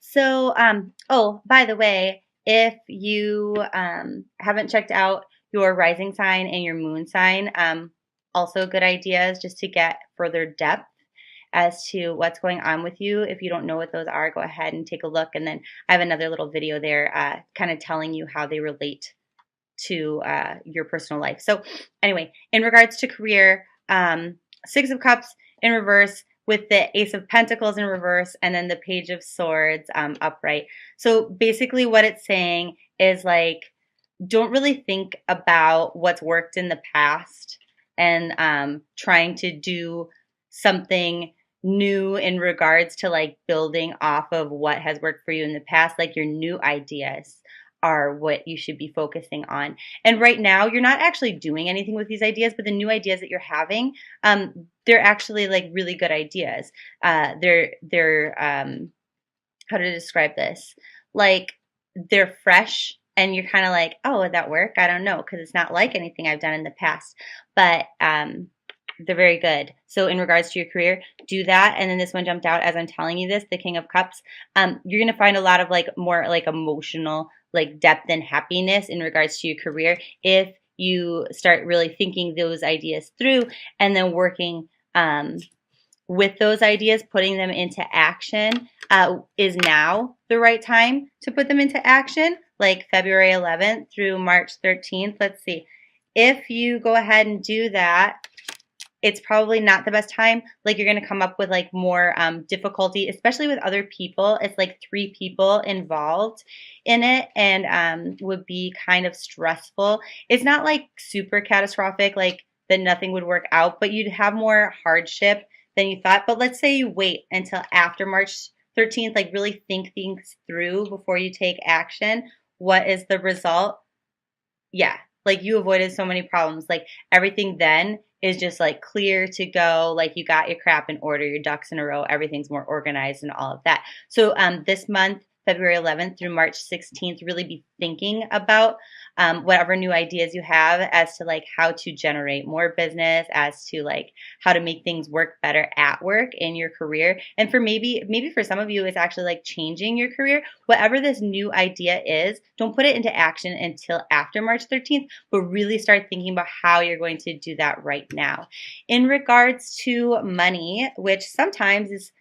So, oh, by the way, if you haven't checked out your rising sign and your moon sign, also good ideas just to get further depth as to what's going on with you. If you don't know what those are, go ahead and take a look. And then I have another little video there kind of telling you how they relate to your personal life. So, anyway, in regards to career, Six of Cups in reverse with the Ace of Pentacles in reverse and then the Page of Swords upright. So basically what it's saying is like, don't really think about what's worked in the past and trying to do something new in regards to like building off of what has worked for you in the past, like your new ideas are what you should be focusing on. And right now, you're not actually doing anything with these ideas, but the new ideas that you're having, they're actually like really good ideas. They're how to describe this? Like they're fresh, and you're kind of like, oh, would that work? I don't know, because it's not like anything I've done in the past. But they're very good. So in regards to your career, do that. And then this one jumped out as I'm telling you this, the King of Cups. You're going to find a lot of like more like emotional like depth and happiness in regards to your career if you start really thinking those ideas through and then working with those ideas, putting them into action. Is now the right time to put them into action, like February 11th through March 13th. Let's see. If you go ahead and do that, it's probably not the best time. Like you're going to come up with like more difficulty, especially with other people. It's like 3 people involved in it and would be kind of stressful. It's not like super catastrophic, like that nothing would work out, but you'd have more hardship than you thought. But let's say you wait until after March 13th, like really think things through before you take action. What is the result? Yeah, like you avoided so many problems. Like everything then is just like clear to go. Like you got your crap in order, your ducks in a row, everything's more organized and all of that. So this month, February 11th through March 16th, really be thinking about whatever new ideas you have as to like how to generate more business, as to like how to make things work better at work in your career. And for maybe for some of you, it's actually like changing your career. Whatever this new idea is, don't put it into action until after March 13th, but really start thinking about how you're going to do that right now. In regards to money, which sometimes is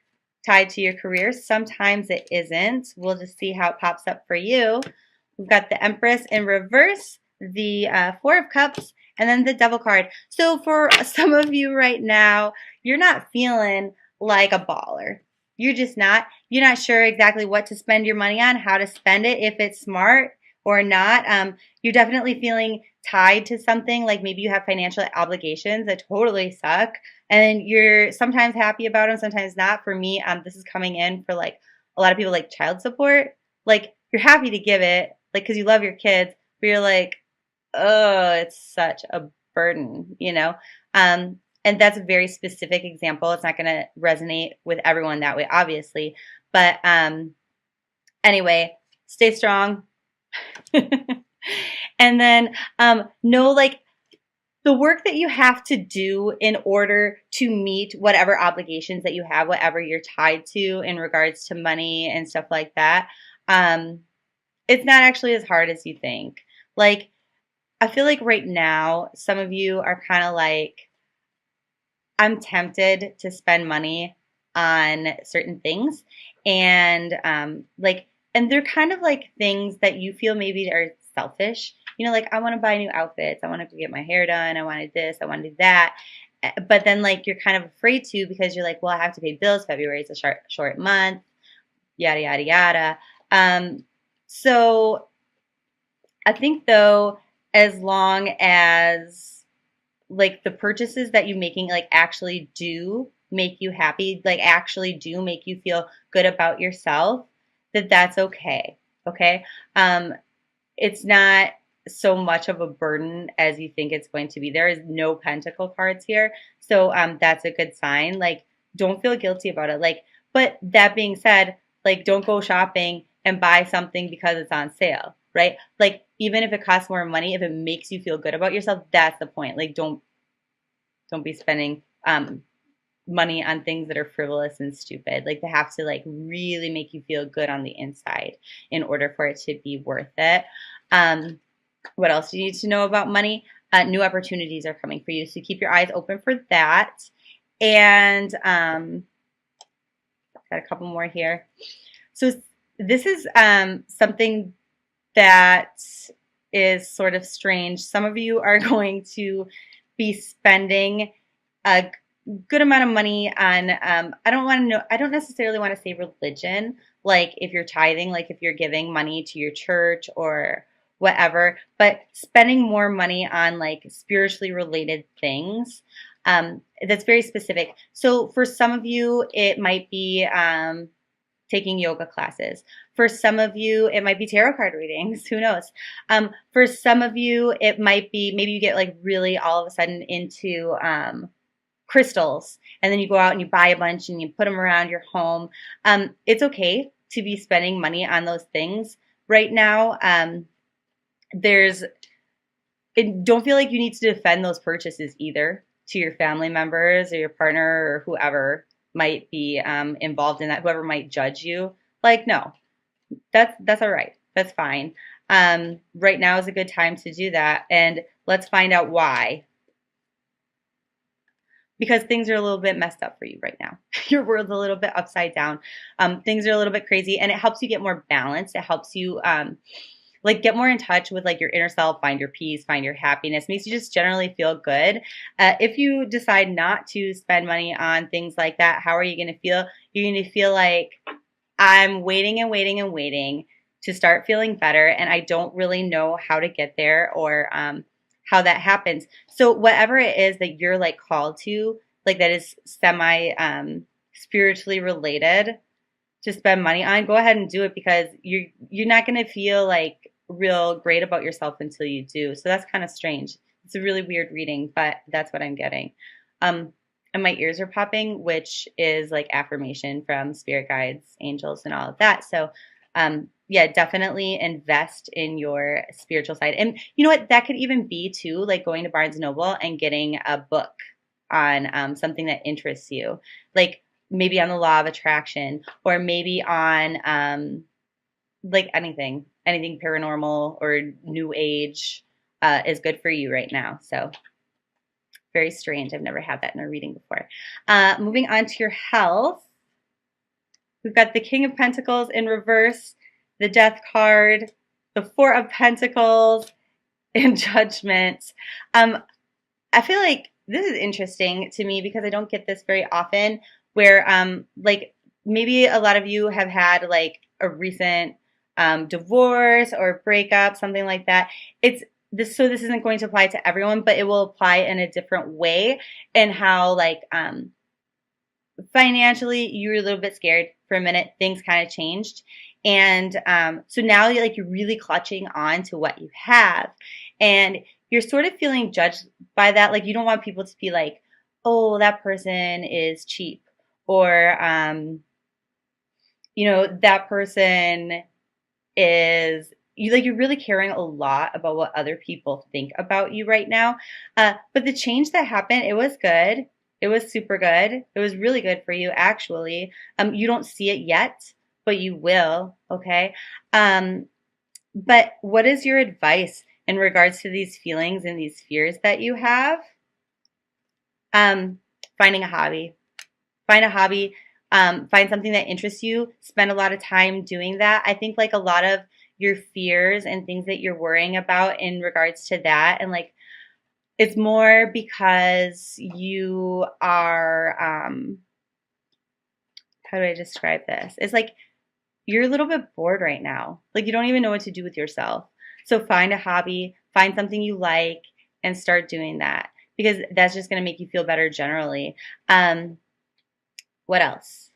tied to your career. Sometimes it isn't. We'll just see how it pops up for you. We've got the Empress in reverse, the Four of Cups, and then the Devil card. So for some of you right now, you're not feeling like a baller. You're just not. You're not sure exactly what to spend your money on, how to spend it, if it's smart or not. You're definitely feeling tied to something, like maybe you have financial obligations that totally suck, and you're sometimes happy about them, sometimes not. For me, this is coming in for like a lot of people, like child support. Like you're happy to give it, like because you love your kids, but you're like, oh, it's such a burden, you know. And that's a very specific example. It's not going to resonate with everyone that way, obviously, but anyway, stay strong. And then know like the work that you have to do in order to meet whatever obligations that you have, whatever you're tied to in regards to money and stuff like that. It's not actually as hard as you think. Like, I feel like right now, some of you are kind of like, I'm tempted to spend money on certain things. And and they're kind of like things that you feel maybe are selfish. You know, like I want to buy new outfits. I want to get my hair done. I wanted this. I want to do that. But then like you're kind of afraid to because you're like, well, I have to pay bills. February is a short month. Yada, yada, yada. So I think though, as long as like the purchases that you're making like actually do make you happy, like actually do make you feel good about yourself, that's okay. Okay. It's not so much of a burden as you think it's going to be. There is no pentacle cards here. So that's a good sign. Like, don't feel guilty about it. Like, but that being said, like, don't go shopping and buy something because it's on sale, right? Like, even if it costs more money, if it makes you feel good about yourself, that's the point. Like, don't be spending money on things that are frivolous and stupid. Like they have to like really make you feel good on the inside in order for it to be worth it. What else do you need to know about money? New opportunities are coming for you, so keep your eyes open for that. And got a couple more here. So this is something that is sort of strange. Some of you are going to be spending a good amount of money on I don't necessarily want to say religion, like if you're tithing, like if you're giving money to your church or whatever, but spending more money on like spiritually related things. That's very specific. So for some of you, it might be taking yoga classes. For some of you, it might be tarot card readings. Who knows? For some of you, it might be maybe you get like really all of a sudden into crystals, and then you go out and you buy a bunch and you put them around your home. It's okay to be spending money on those things right now. Don't feel like you need to defend those purchases either to your family members or your partner or whoever might be involved in that, whoever might judge you. Like, no, that's all right. That's fine. Right now is a good time to do that. And let's find out why. Because things are a little bit messed up for you right now. Your world's a little bit upside down. Things are a little bit crazy, and it helps you get more balance. It helps you like get more in touch with like your inner self, find your peace, find your happiness, makes you just generally feel good. If you decide not to spend money on things like that, how are you going to feel? You're going to feel like I'm waiting and waiting and waiting to start feeling better, and I don't really know how to get there or how that happens. So whatever it is that you're like called to, like that is semi spiritually related to spend money on, go ahead and do it, because you're not going to feel like real great about yourself until you do. So that's kind of strange. It's a really weird reading, but that's what I'm getting. And my ears are popping, which is like affirmation from spirit guides, angels, and all of that. So yeah, definitely invest in your spiritual side. And you know what? That could even be too, like going to Barnes & Noble and getting a book on something that interests you. Like maybe on the law of attraction, or maybe on like anything paranormal or new age is good for you right now. So very strange. I've never had that in a reading before. Moving on to your health. We've got the King of Pentacles in reverse, the Death card, the Four of Pentacles, and Judgment. I feel like this is interesting to me because I don't get this very often, where like maybe a lot of you have had like a recent divorce or breakup, something like that. So this isn't going to apply to everyone, but it will apply in a different way, and how like financially you were a little bit scared for a minute, things kind of changed, and so now you're really clutching on to what you have, and you're sort of feeling judged by that. Like you don't want people to be like, oh, that person is cheap, or you know, that person is you're really caring a lot about what other people think about you right now. But the change that happened, it was good. It was super good. It was really good for you, actually. You don't see it yet, but you will. Okay. But what is your advice in regards to these feelings and these fears that you have? Finding a hobby. Find a hobby. Find something that interests you. Spend a lot of time doing that. I think like a lot of your fears and things that you're worrying about in regards to that, and like it's more because you are how do I describe this? It's like you're a little bit bored right now. Like you don't even know what to do with yourself. So find a hobby, find something you like, and start doing that, because that's just going to make you feel better generally. What else?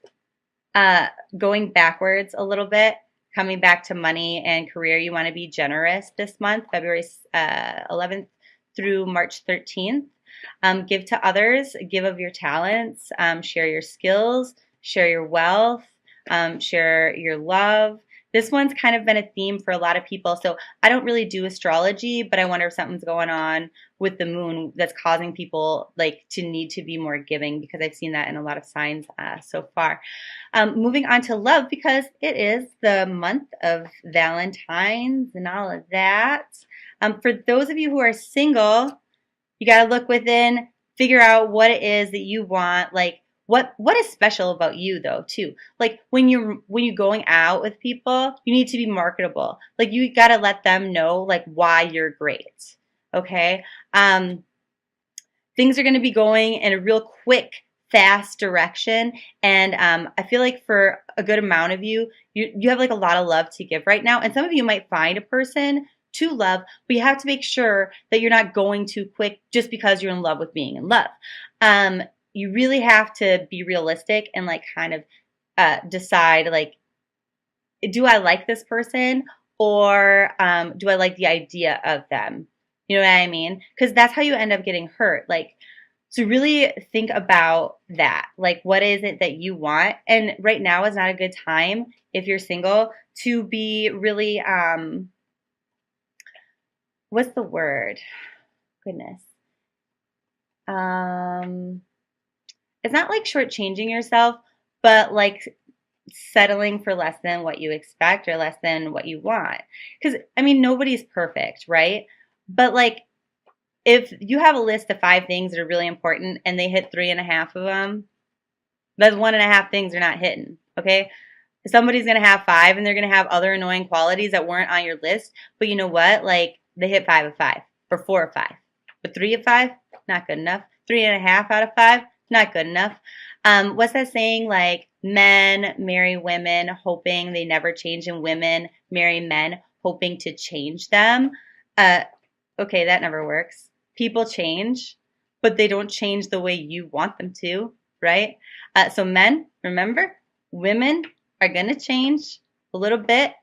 Going backwards a little bit, coming back to money and career. You want to be generous this month, February 11th through March 13th. Give to others, give of your talents, share your skills, share your wealth, share your love. This one's kind of been a theme for a lot of people. So I don't really do astrology, but I wonder if something's going on with the moon that's causing people like to need to be more giving, because I've seen that in a lot of signs so far. Moving on to love, because it is the month of Valentine's and all of that. For those of you who are single, you got to look within, figure out what it is that you want. Like what is special about you though too. Like when you're going out with people, you need to be marketable. Like you got to let them know like why you're great. Okay? Things are going to be going in a real quick, fast direction, and I feel like for a good amount of you, you have like a lot of love to give right now, and some of you might find a person to love, but you have to make sure that you're not going too quick just because you're in love with being in love. You really have to be realistic and like kind of decide like, do I like this person, or do I like the idea of them? You know what I mean? Because that's how you end up getting hurt. Like, so really think about that. Like, what is it that you want? And right now is not a good time if you're single to be really, what's the word? Goodness. It's not like shortchanging yourself, but like settling for less than what you expect or less than what you want. Because, I mean, nobody's perfect, right? But like, if you have a list of 5 things that are really important and they hit 3.5 of them, those 1.5 things are not hitting, okay? Somebody's going to have 5 and they're going to have other annoying qualities that weren't on your list. But you know what? Like, they hit 5 of 5 or 4 of 5. But 3 of 5, not good enough. 3.5 out of 5, not good enough. What's that saying? Like, men marry women hoping they never change, and women marry men hoping to change them. Okay, that never works. People change, but they don't change the way you want them to, right? So men, remember, women are going to change a little bit,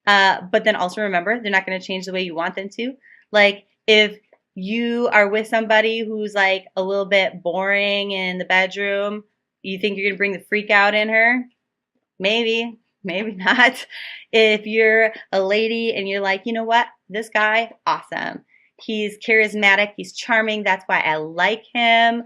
but then also remember, they're not going to change the way you want them to. Like, if you are with somebody who's like a little bit boring in the bedroom, you think you're going to bring the freak out in her? Maybe, maybe not. If you're a lady and you're like, you know what, this guy, awesome. He's charismatic, he's charming, that's why I like him.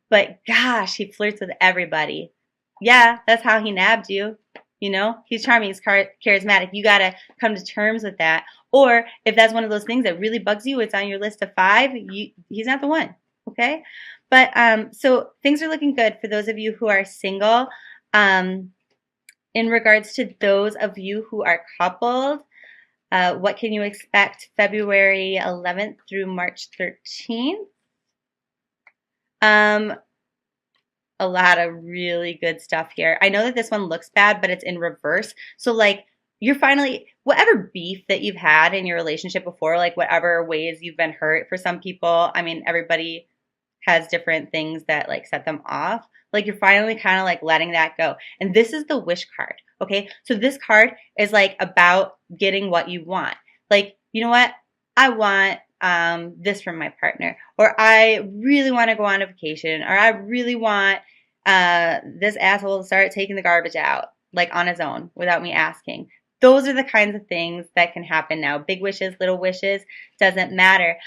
But gosh, he flirts with everybody. Yeah, that's how he nabbed you. You know, he's charming, he's charismatic. You got to come to terms with that. Or if that's one of those things that really bugs you, it's on your list of 5, he's not the one. Okay? But so things are looking good for those of you who are single. In regards to those of you who are coupled, what can you expect February 11th through March 13th? A lot of really good stuff here. I know that this one looks bad, but it's in reverse. So like, you're finally, whatever beef that you've had in your relationship before, like whatever ways you've been hurt, for some people, I mean, everybody has different things that like set them off. Like, you're finally kind of like letting that go. And this is the wish card. Okay. So this card is like about getting what you want. Like, you know what? I want this from my partner, or I really want to go on a vacation, or I really want this asshole to start taking the garbage out like on his own without me asking. Those are the kinds of things that can happen now. Big wishes, little wishes, doesn't matter.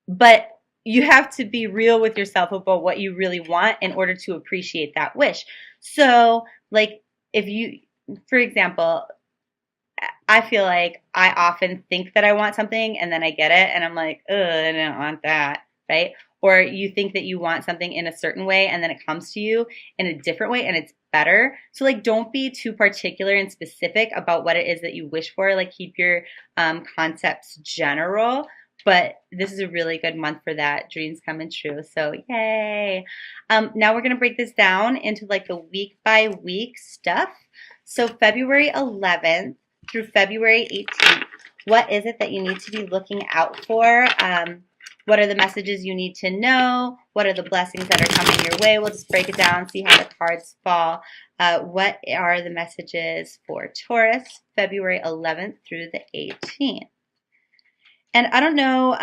But you have to be real with yourself about what you really want in order to appreciate that wish. So, like, if you, for example, I feel like I often think that I want something and then I get it and I'm like, ugh, I don't want that, right? Or you think that you want something in a certain way and then it comes to you in a different way and it's better. So like, don't be too particular and specific about what it is that you wish for. Like, keep your concepts general. But this is a really good month for that. Dreams coming true. So yay. Now we're going to break this down into like the week by week stuff. So February 11th through February 18th, what is it that you need to be looking out for? What are the messages you need to know? What are the blessings that are coming your way? We'll just break it down, see how the cards fall. What are the messages for Taurus, February 11th through the 18th? And I don't know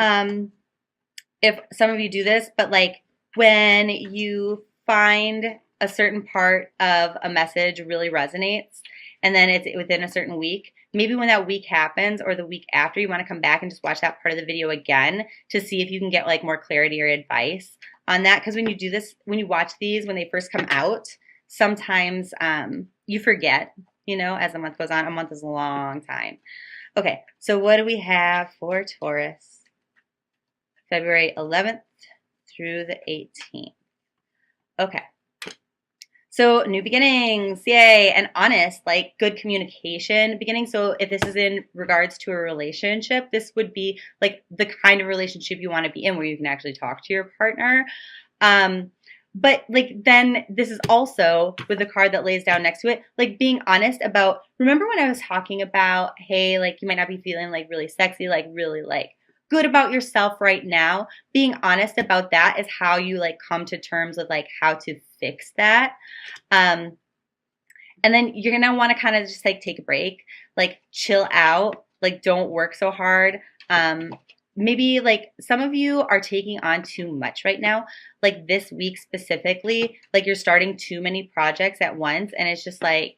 if some of you do this, but like when you find a certain part of a message really resonates and then it's within a certain week, maybe when that week happens or the week after, you want to come back and just watch that part of the video again to see if you can get like more clarity or advice on that. Because when you do this, when you watch these, when they first come out, sometimes you forget, you know, as the month goes on. A month is a long time. Okay, so what do we have for Taurus? February 11th through the 18th. Okay. So new beginnings, yay, and honest, like good communication beginning. So if this is in regards to a relationship, this would be like the kind of relationship you want to be in where you can actually talk to your partner. But like then this is also with the card that lays down next to it, like being honest about, remember when I was talking about, hey, like you might not be feeling like really sexy, like really like good about yourself right now. Being honest about that is how you like come to terms with like how to fix that. And then you're going to want to kind of just like take a break, like chill out, like don't work so hard. Maybe like some of you are taking on too much right now, like this week specifically, like you're starting too many projects at once and it's just like,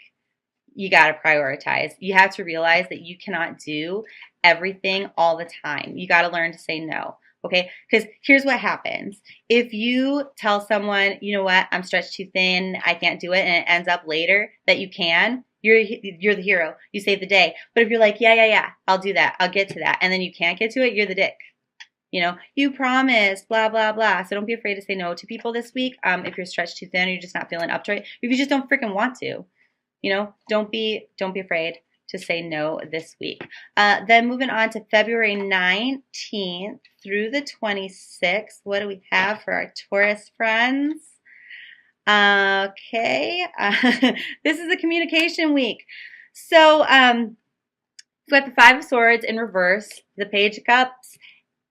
you got to prioritize. You have to realize that you cannot do everything all the time. You got to learn to say no. Okay? Because here's what happens. If you tell someone, you know what, I'm stretched too thin, I can't do it, and it ends up later that you can, you're the hero. You save the day. But if you're like, yeah, I'll do that. I'll get to that. And then you can't get to it, you're the dick. You know, you promised, blah, blah, blah. So don't be afraid to say no to people this week if you're stretched too thin or you're just not feeling up to it. If you just don't freaking want to. You know, don't be afraid to say no this week. Then moving on to February 19th through the 26th. What do we have for our Taurus friends? Okay. This is a communication week. So we've got the Five of Swords in reverse, the Page of Cups,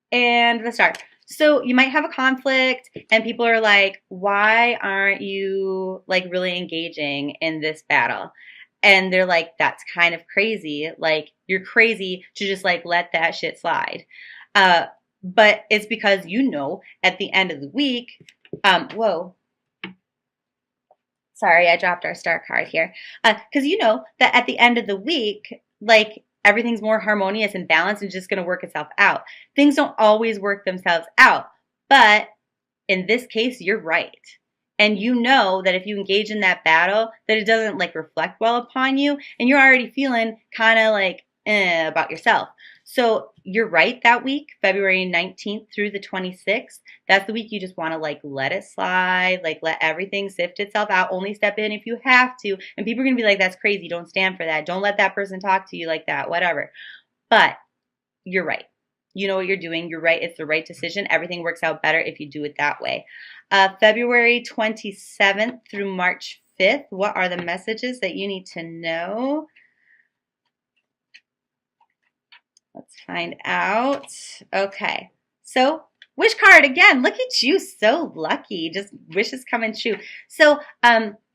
and the Star. So you might have a conflict and people are like, why aren't you like really engaging in this battle? And they're like, that's kind of crazy. Like you're crazy to just like let that shit slide. But it's because you know at the end of the week, whoa. Sorry, I dropped our star card here. Because you know that at the end of the week, like everything's more harmonious and balanced and just going to work itself out. Things don't always work themselves out. But in this case, you're right. And you know that if you engage in that battle, that it doesn't like reflect well upon you. And you're already feeling kind of like about yourself. So you're right that week, February 19th through the 26th. That's the week you just want to like let it slide, like let everything sift itself out. Only step in if you have to. And people are going to be like, that's crazy. Don't stand for that. Don't let that person talk to you like that, whatever. But you're right. You know what you're doing. You're right. It's the right decision. Everything works out better if you do it that way. February 27th through March 5th. What are the messages that you need to know? Let's find out. Okay. So wish card again. Look at you. So lucky. Just wishes coming true. So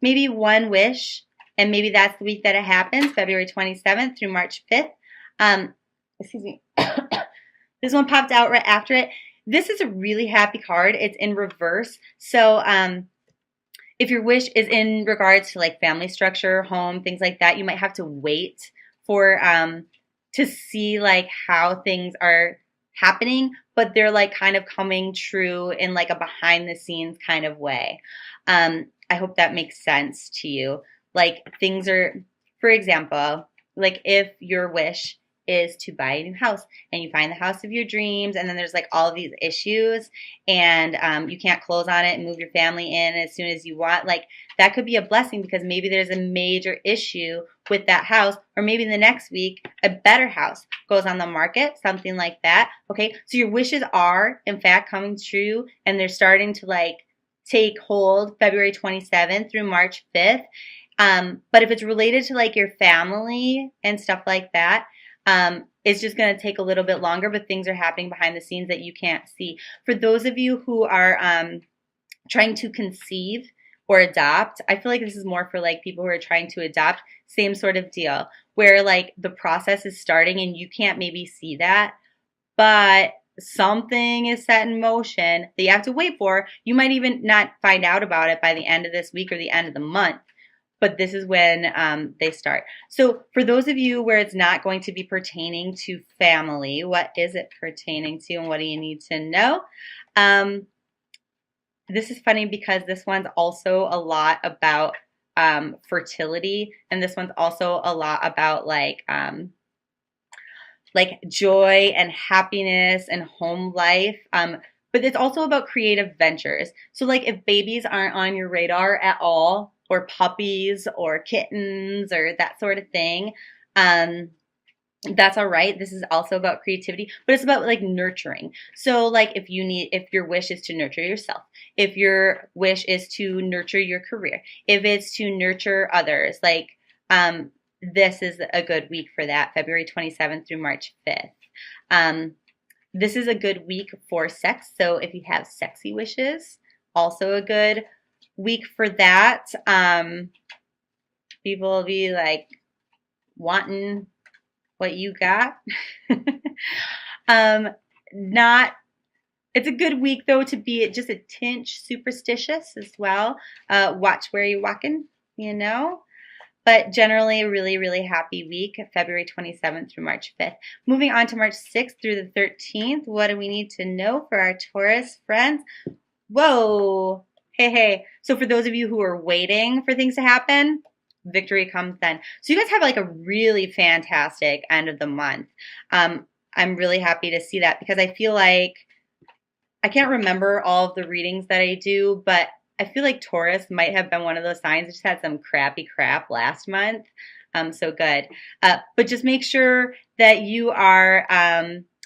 maybe one wish, and maybe that's the week that it happens, February 27th through March 5th. Excuse me. This one popped out right after it. This is a really happy card. It's in reverse. So if your wish is in regards to like family structure, home, things like that, you might have to wait for to see like how things are happening, but they're like kind of coming true in like a behind the scenes kind of way. I hope that makes sense to you. Like things are, for example, like if your wish is to buy a new house and you find the house of your dreams and then there's like all of these issues and you can't close on it and move your family in as soon as you want, like that could be a blessing because maybe there's a major issue with that house, or maybe the next week a better house goes on the market, something like that. Okay, so your wishes are in fact coming true and they're starting to like take hold February 27th through March 5th. But if it's related to like your family and stuff like that, it's just going to take a little bit longer, but things are happening behind the scenes that you can't see. For those of you who are trying to conceive or adopt, I feel like this is more for like people who are trying to adopt, same sort of deal, where like the process is starting and you can't maybe see that, but something is set in motion that you have to wait for. You might even not find out about it by the end of this week or the end of the month. but this is when they start. So for those of you where it's not going to be pertaining to family, what is it pertaining to and what do you need to know? This is funny because this one's also a lot about fertility, and this one's also a lot about like joy and happiness and home life. But it's also about creative ventures. So like if babies aren't on your radar at all, or puppies or kittens or that sort of thing, um, that's all right. This is also about creativity, but it's about like nurturing. So like if your wish is to nurture yourself, if your wish is to nurture your career, if it's to nurture others, like this is a good week for that, February 27th through March 5th. This is a good week for sex. So if you have sexy wishes, also a good week for that. People will be like wanting what you got. Not It's a good week though to be just a tinge superstitious as well. Watch where you're walking, you know. But generally a really, really happy week, February 27th through March 5th. Moving on to March 6th through the 13th, what do we need to know for our Taurus friends? Whoa. Hey. So for those of you who are waiting for things to happen, victory comes then. So you guys have like a really fantastic end of the month. I'm really happy to see that because I feel like I can't remember all of the readings that I do, but I feel like Taurus might have been one of those signs that just had some crappy crap last month. So good. But just make sure that you are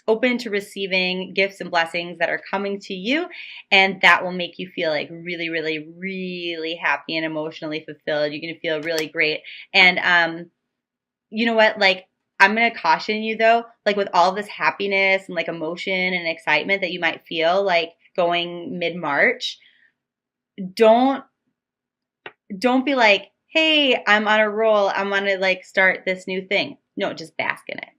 open to receiving gifts and blessings that are coming to you, and that will make you feel like really, really, really happy and emotionally fulfilled. You're going to feel really great. And you know what? Like, I'm going to caution you though, like with all this happiness and like emotion and excitement that you might feel like going mid-March, don't be like, hey, I'm on a roll, I'm gonna like start this new thing. No, just bask in it.